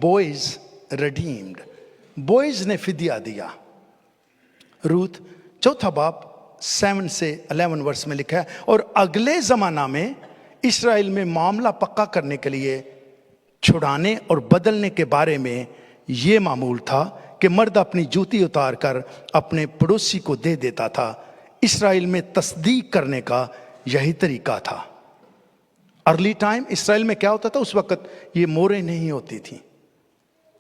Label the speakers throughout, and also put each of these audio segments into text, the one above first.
Speaker 1: Boys redeemed. Boys ने फिदिया दिया। Ruth चौथा बाब 7 से 11 वर्ष में लिखा है। और अगले जमाना में इस्राएल में मामला पक्का करने के लिए छुड़ाने और बदलने के बारे में यह मामूल था कि मर्द अपनी जूती उतार कर अपने पड़ोसी को दे देता था। इस्राएल में तस्दीक करने का यही तरीका था। अर्ली टाइम इस्राएल में क्या होता था, उस वक्त ये मोहरें नहीं होती थी,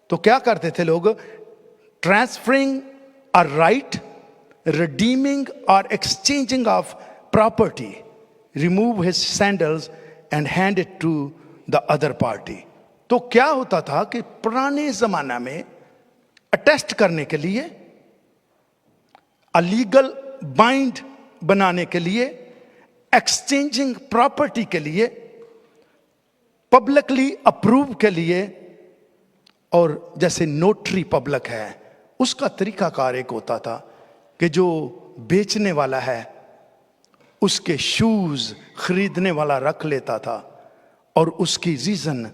Speaker 1: तो क्या करते थे लोग, ट्रांसफरिंग अ राइट, रिडीमिंग और exchanging of property, remove his sandals and hand it to the other party. तो क्या होता था कि पुराने जमाना में अटेस्ट करने के लिए, अलीगल बाइंड बनाने के लिए, एक्सचेंजिंग प्रॉपर्टी के लिए, पब्लिकली अप्रूव के लिए, और जैसे नोटरी पब्लिक है उसका तरीकाकार एक होता था कि जो बेचने वाला है उसके शूज खरीदने वाला रख लेता था और उसकी रीजन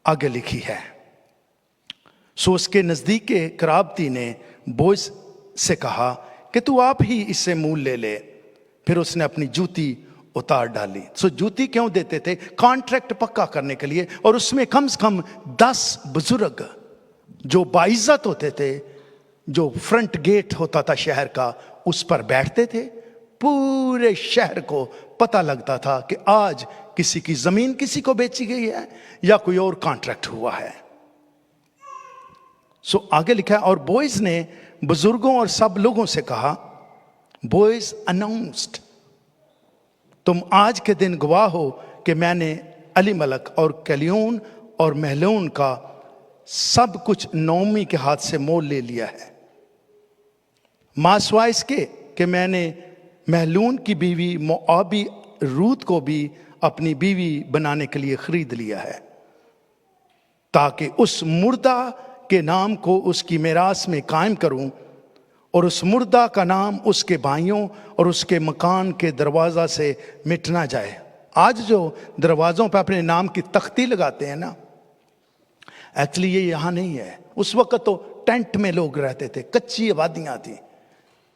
Speaker 1: आगे लिखी है। सो उसके नजदीक के कराबती ने बोइज से कहा कि तू आप ही इससे मूल ले ले। फिर उसने अपनी जूती उतार डाली। सो जूती क्यों देते थे? कॉन्ट्रैक्ट पक्का करने के लिए। और उसमें कम से कम 10 बुजुर्ग जो बाइज्जत होते थे, जो फ्रंट गेट होता था शहर का, उस पर बैठते थे। पूरे शहर को पता लगता था कि आज किसी की जमीन किसी को बेची गई है या कोई और कॉन्ट्रैक्ट हुआ है। सो आगे लिखा है, और बोइज ने बुजुर्गों और सब लोगों से कहा, बोइज अनाउंस्ड, तुम आज के दिन गवाह हो कि मैंने अलीमलक और कलियोन और महलोन का सब कुछ नौमी के हाथ से मोल ले लिया है। मासवा इसके कि मैंने महलून की बीवी मोआबी रूत को भी अपनी बीवी बनाने के लिए खरीद लिया है, ताकि उस मुर्दा के नाम को उसकी मिरास में कायम करूं और उस मुर्दा का नाम उसके भाइयों और उसके मकान के दरवाजा से मिट ना जाए। आज जो दरवाजों पर अपने नाम की तख्ती लगाते हैं ना, एक्चुअली ये यहां नहीं है। उस वक्त तो टेंट में लोग रहते थे, कच्ची आबादियां थी।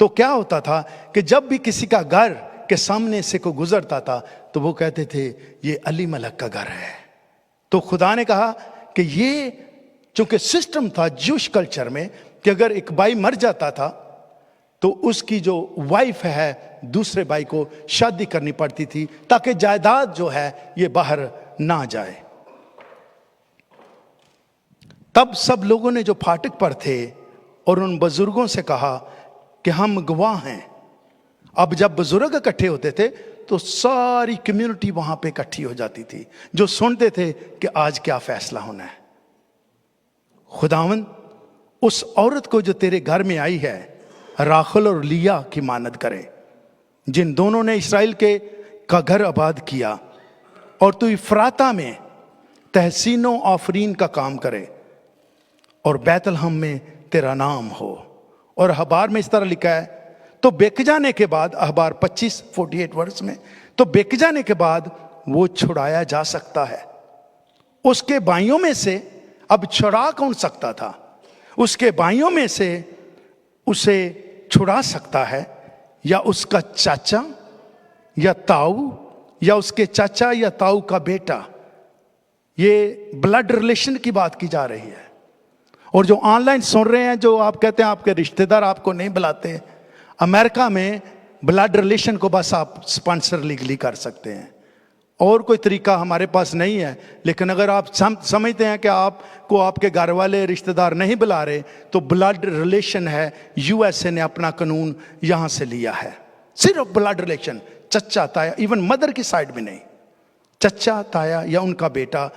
Speaker 1: तो क्या होता था कि जब भी किसी का घर के सामने से कोई गुजरता था तो वो कहते थे ये अली मलक का घर है। तो खुदा ने कहा कि ये, चूंकि सिस्टम था ज्यूश कल्चर में कि अगर एक भाई मर जाता था तो उसकी जो वाइफ है दूसरे भाई को शादी करनी पड़ती थी ताकि जायदाद जो है ये बाहर ना जाए। तब सब लोगों ने जो फाटक पर थे और उन बुजुर्गों से कहा कि हम गवाह हैं। अब जब बुजुर्ग इकट्ठे होते थे तो सारी कम्युनिटी वहां पे इकट्ठी हो जाती थी, जो सुनते थे कि आज क्या फैसला होना है। खुदावन उस औरत को जो तेरे घर में आई है, राखल और लिया की मानद करे, जिन दोनों ने इस्राएल के का घर आबाद किया, और तू इफ्राता में तहसीनो आफरीन का काम करे और बैतलहम में तेरा नाम हो। और अखबार में इस तरह लिखा है, तो बिक जाने के बाद, अखबार 25:48 वर्ष में, तो बिक जाने के बाद वो छुड़ाया जा सकता है। उसके भाइयों में से अब छुड़ा कौन सकता था? उसके भाइयों में से उसे छुड़ा सकता है या उसका चाचा या ताऊ या उसके चाचा या ताऊ का बेटा। ये ब्लड रिलेशन की बात की जा रही है। और जो ऑनलाइन सुन रहे हैं, जो आप कहते हैं आपके रिश्तेदार आपको नहीं बुलाते, अमेरिका में ब्लड रिलेशन को बस आप स्पॉन्सर लीगली कर सकते हैं, और कोई तरीका हमारे पास नहीं है। लेकिन अगर आप समझते हैं कि आपको आपके घर वाले रिश्तेदार नहीं बुला रहे, तो ब्लड रिलेशन है, यूएसए ने अपना कानून यहां से लिया है। सिर्फ ब्लड रिलेशन, चचा ताया, इवन मदर की साइड में नहीं, चचा ताया या उनका बेटा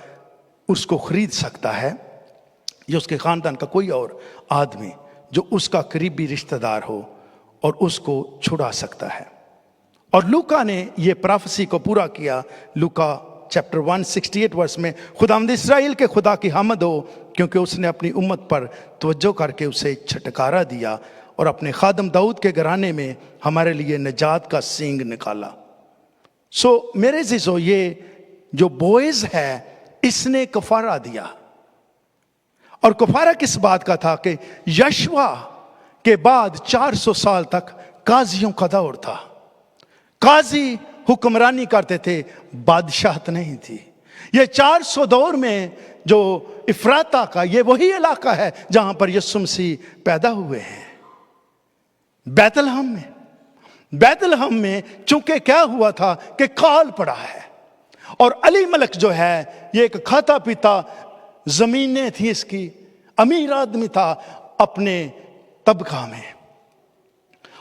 Speaker 1: उसको खरीद सकता है, या उसके खानदान का कोई और आदमी जो उसका करीबी रिश्तेदार हो, और उसको छुड़ा सकता है। और लूका ने यह प्रोफेसी को पूरा किया। लूका चैप्टर 168 वर्ष में, खुदावंद इस्राएल के खुदा की हमद हो, क्योंकि उसने अपनी उम्मत पर तवज्जो करके उसे छुटकारा दिया और अपने खादम दाऊद के घराने में हमारे लिए निजात का सींग निकाला। सो मेरे जीजो, ये जो बोएज है इसने कफारा दिया। और कफारा किस बात का था कि यशवा के बाद 400 साल तक काजियों का दौर था। काजी हुक्मरानी करते थे, बादशाहत नहीं थी। ये 400 दौर में जो इफ्राता का, ये वही इलाका है जहां पर यीशु मसीह पैदा हुए हैं, बैतलहम में। बैतलहम में चूंकि क्या हुआ था कि काल पड़ा है, और अली मलक जो है ये एक खाता पीता, जमीनें थी इसकी, अमीर आदमी था अपने तबका में।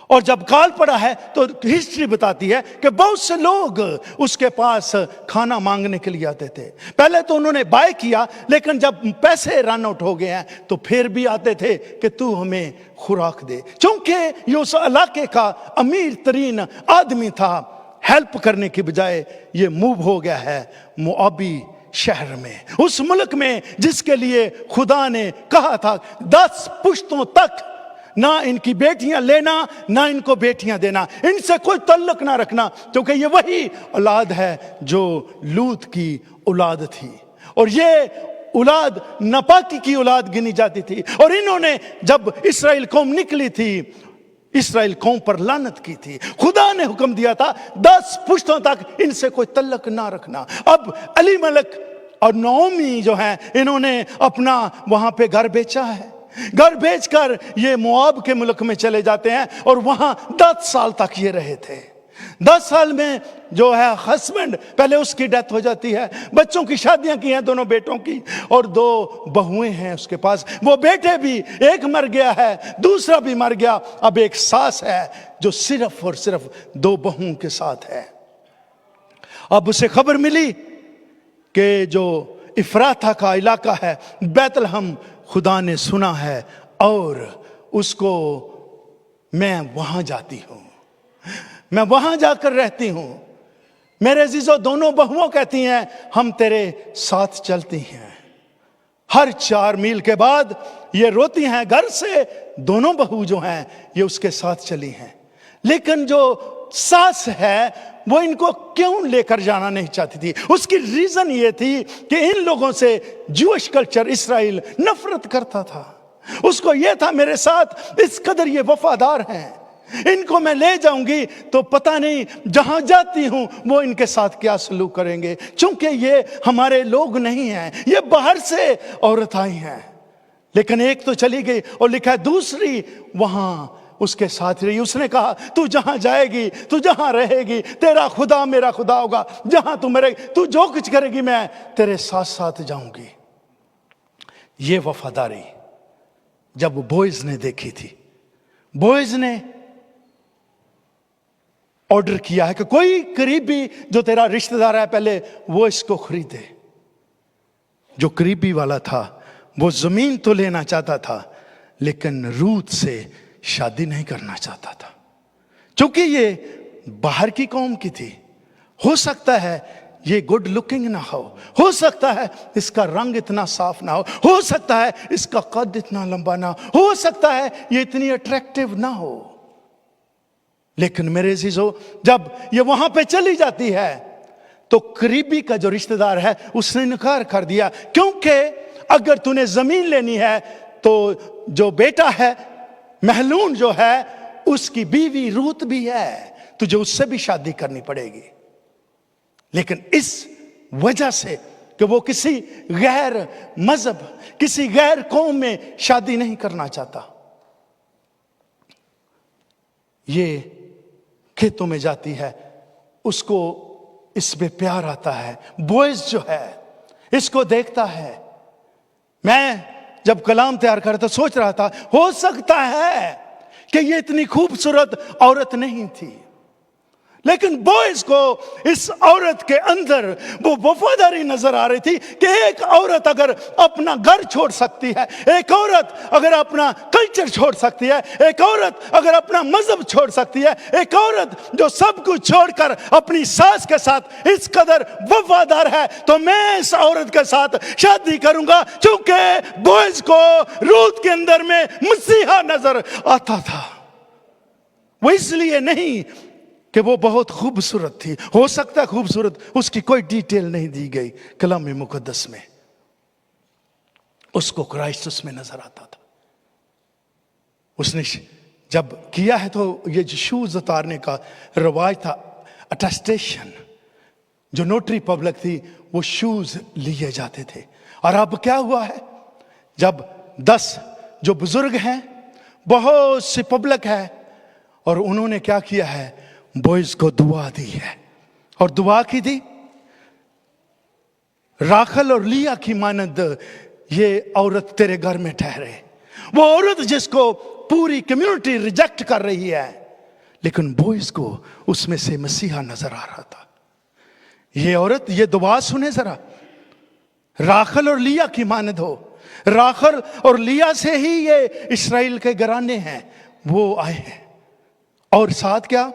Speaker 1: और जब काल पड़ा है तो हिस्ट्री बताती है कि बहुत से लोग उसके पास खाना मांगने के लिए आते थे। पहले तो उन्होंने बाय किया, लेकिन जब पैसे रन आउट हो गए हैं तो फिर भी आते थे कि तू हमें खुराक दे। क्योंकि ये उस इलाके का अमीर तरीन आदमी था, हेल्प करने की बजाय ये मूव हो गया है मुआबी शहर में, उस मुल्क में जिसके लिए खुदा ने कहा था 10 पुश्तों तक ना इनकी बेटियां लेना, ना इनको बेटियां देना, इनसे कोई तल्लुक ना रखना, क्योंकि ये वही औलाद है जो लूत की औलाद थी, और ये औलाद नापाकी की औलाद गिनी जाती थी। और इन्होंने जब इस्राएल कौम निकली थी, इस्राएल कौम पर लानत की थी। खुदा ने हुक्म दिया था 10 पुश्तों तक इनसे कोई तल्लुक ना रखना। अब अली मलक और नओमी जो है, इन्होंने अपना वहां पे घर बेचा है। घर बेचकर ये मोआब के मुल्क में चले जाते हैं और वहां 10 साल तक ये रहे थे। 10 साल में जो है हस्बैंड, पहले उसकी डेथ हो जाती है, बच्चों की शादियां की हैं दोनों बेटों की, और 2 बहुएं हैं उसके पास। वो बेटे भी, एक मर गया है, दूसरा भी मर गया। अब एक सास है जो सिर्फ और सिर्फ 2 बहुओं के साथ है। अब उसे खबर मिली कि जो इफ्राता का इलाका है, बैतलहम, खुदा ने सुना है और उसको, मैं वहां जाती हूं, मैं वहां जाकर रहती हूं। मेरे अजीजों, दोनों बहुओं कहती हैं हम तेरे साथ चलती हैं। हर 4 मील के बाद ये रोती हैं घर से, दोनों बहू जो हैं ये उसके साथ चली हैं। लेकिन जो सास है वो इनको क्यों लेकर जाना नहीं चाहती थी? उसकी रीजन ये थी कि इन लोगों से ज्यूइश कल्चर, इस्राएल नफरत करता था। उसको ये था मेरे साथ इस कदर ये वफादार हैं, इनको मैं ले जाऊंगी तो पता नहीं जहां जाती हूं वो इनके साथ क्या सलूक करेंगे, क्योंकि ये हमारे लोग नहीं हैं, ये बाहर से औरत आई हैं। लेकिन एक तो चली गई और लिखा है दूसरी वहां उसके साथ रही। उसने कहा तू जहां जाएगी, तू जहां रहेगी, तेरा खुदा मेरा खुदा होगा, जहां तू मरेगी, तू जो कुछ करेगी मैं तेरे साथ साथ जाऊंगी। ये वफादारी जब बोइज ने देखी थी, बोइज ने ऑर्डर किया है कि कोई करीबी जो तेरा रिश्तेदार है पहले वो इसको खरीदे। जो करीबी वाला था वो जमीन तो लेना चाहता था, लेकिन रूत से शादी नहीं करना चाहता था, क्योंकि ये बाहर की कौम की थी। हो सकता है ये गुड लुकिंग ना हो सकता है इसका रंग इतना साफ ना हो सकता है इसका कद इतना लंबा ना हो सकता है ये इतनी अट्रैक्टिव ना हो। लेकिन मेरे अजीजों, जब ये वहां पे चली जाती है तो करीबी का जो रिश्तेदार है उसने इनकार कर दिया, क्योंकि अगर तूने जमीन लेनी है तो जो बेटा है महलून जो है उसकी बीवी रूत भी है, तुझे उससे भी शादी करनी पड़ेगी। लेकिन इस वजह से कि वो किसी गैर मजहब, किसी गैर कौम में शादी नहीं करना चाहता, ये खेतों में जाती है, उसको इस पे प्यार आता है। बॉयज जो है इसको देखता है। मैं जब कलाम तैयार कर रहा था सोच रहा था हो सकता है कि ये इतनी खूबसूरत औरत नहीं थी, लेकिन बॉयज को इस औरत के अंदर वो वफादारी नजर आ रही थी कि एक औरत अगर अपना घर छोड़ सकती है, एक औरत अगर अपना कल्चर छोड़ सकती है, एक औरत अगर अपना मजहब छोड़ सकती है, एक औरत जो सब कुछ छोड़कर अपनी सास के साथ इस कदर वफादार है, तो मैं इस औरत के साथ शादी करूंगा। क्योंकि बॉयज को रूत के अंदर में मसीहा नजर आता था। वो इसलिए नहीं कि वो बहुत खूबसूरत थी, हो सकता है खूबसूरत, उसकी कोई डिटेल नहीं दी गई कलाम मुकद्दस में। उसको क्राइस्ट उसमें नजर आता था। उसने जब किया है तो ये जो शूज उतारने का रिवाज था, अटेस्टेशन, जो नोटरी पब्लिक थी वो शूज लिए जाते थे। और अब क्या हुआ है, जब 10 जो बुजुर्ग हैं, बहुत सी पब्लिक है, और उन्होंने क्या किया है, बॉयज को दुआ दी है। और दुआ की थी, राखल और लिया की मानद ये औरत तेरे घर में ठहरे। वो औरत जिसको पूरी कम्युनिटी रिजेक्ट कर रही है, लेकिन बॉयज को उसमें से मसीहा नजर आ रहा था। ये औरत, ये दुआ सुने जरा, राखल और लिया की मानद हो। राखल और लिया से ही ये इस्राएल के घराने हैं, वो आए हैं। और साथ क्या,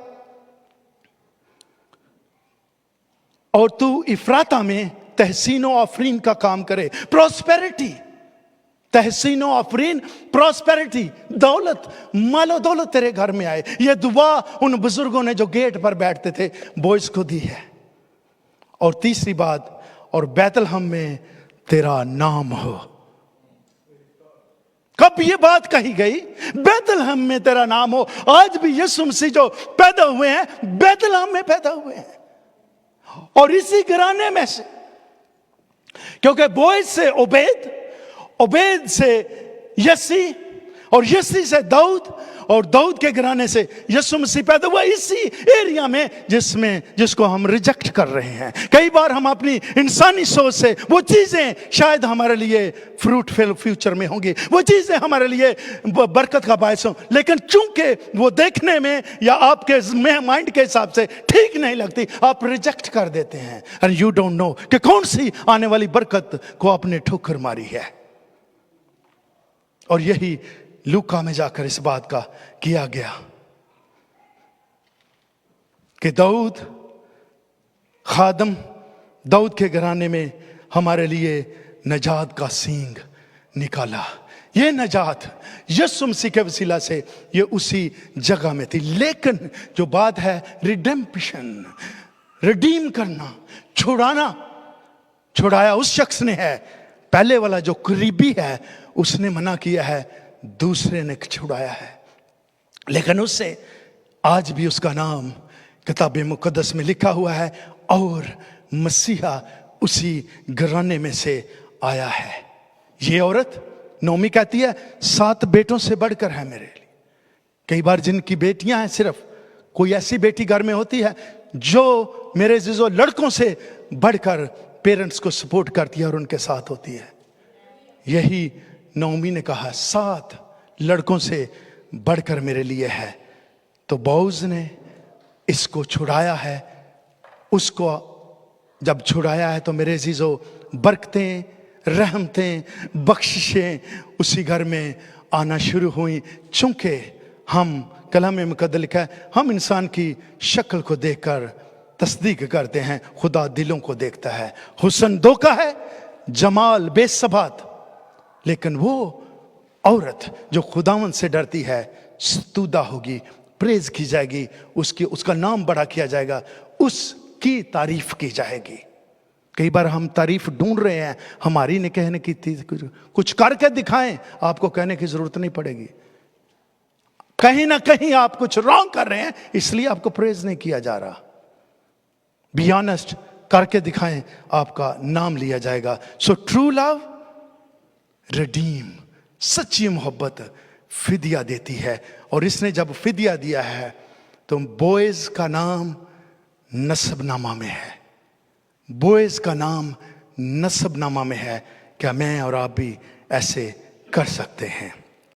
Speaker 1: और तू इफ्राता में तहसीनो आफरीन का काम करे। प्रोस्पेरिटी, तहसीनो आफरीन, प्रोस्पेरिटी, दौलत, मालो दौलत तेरे घर में आए। ये दुआ उन बुजुर्गों ने जो गेट पर बैठते थे बॉयज को दी है। और तीसरी बात, और बैतलहम में तेरा नाम हो। कब ये बात कही गई, बैतलहम में तेरा नाम हो। आज भी यीशु मसीह जो पैदा हुए हैं बैतलहम में पैदा हुए हैं, और इसी घराने में से, क्योंकि बोएज से ओबेद, ओबेद से यसी, और यसी से दाऊद, और दाऊद के घराने से यीशु मसीह पैदा हुआ, इसी एरिया में जिसको हम रिजेक्ट कर रहे हैं। कई बार हम अपनी इंसानी सोच से वो चीजें शायद हमारे लिए फ्रूटफुल फ्यूचर में होंगी, वो चीजें हमारे लिए बरकत का बायस हो, लेकिन चूंकि वो देखने में या आपके माइंड के हिसाब से ठीक नहीं लगती, आप रिजेक्ट कर देते हैं। एंड यू डोंट नो कि कौन सी आने वाली बरकत को आपने ठोकर मारी है। और यही लूका में जाकर इस बात का किया गया कि दाऊद खादम, दाऊद के घराने में हमारे लिए नजात का सींग निकाला। ये नजात यीशु मसीह के वसीला से ये उसी जगह में थी। लेकिन जो बात है रिडेम्पशन, रिडीम करना, छुड़ाना, छुड़ाया उस शख्स ने है। पहले वाला जो करीबी है उसने मना किया है, दूसरे ने छुड़ाया है। लेकिन उससे आज भी उसका नाम किताब मुकद्दस में लिखा हुआ है, और मसीहा उसी घराने में से आया है। ये औरत नोमी कहती है 7 बेटों से बढ़कर है मेरे लिए। कई बार जिनकी बेटियां हैं, सिर्फ कोई ऐसी बेटी घर में होती है जो मेरे जिजो लड़कों से बढ़कर पेरेंट्स को सपोर्ट करती है और उनके साथ होती है। यही नोमी ने कहा 7 लड़कों से बढ़कर मेरे लिए है। तो बोअज ने इसको छुड़ाया है। उसको जब छुड़ाया है तो मेरे अजीजों बरकतें, रहमतें, बख्शिशें उसी घर में आना शुरू हुई। चूंकि हम, कलाम में मुकद्दस लिखा है, हम इंसान की शक्ल को देखकर तस्दीक करते हैं, खुदा दिलों को देखता है। हुस्न धोखा है, जमाल बेसबात, लेकिन वो औरत जो खुदावन से डरती है स्तुदा होगी, प्रेज की जाएगी, उसका नाम बड़ा किया जाएगा, उसकी तारीफ की जाएगी। कई बार हम तारीफ ढूंढ रहे हैं, हमारी नहीं कहने की, कुछ करके दिखाएं, आपको कहने की जरूरत नहीं पड़ेगी। कहीं ना कहीं आप कुछ रॉन्ग कर रहे हैं, इसलिए आपको प्रेज नहीं किया जा रहा। बी ऑनेस्ट, करके दिखाएं, आपका नाम लिया जाएगा। सो ट्रू लव रिडीम, सच्ची मोहब्बत फिदिया देती है। और इसने जब फिदिया दिया है तो बोएज का नाम नसबनामा में है। बोएज का नाम नसबनामा में है। क्या मैं और आप भी ऐसे कर सकते हैं?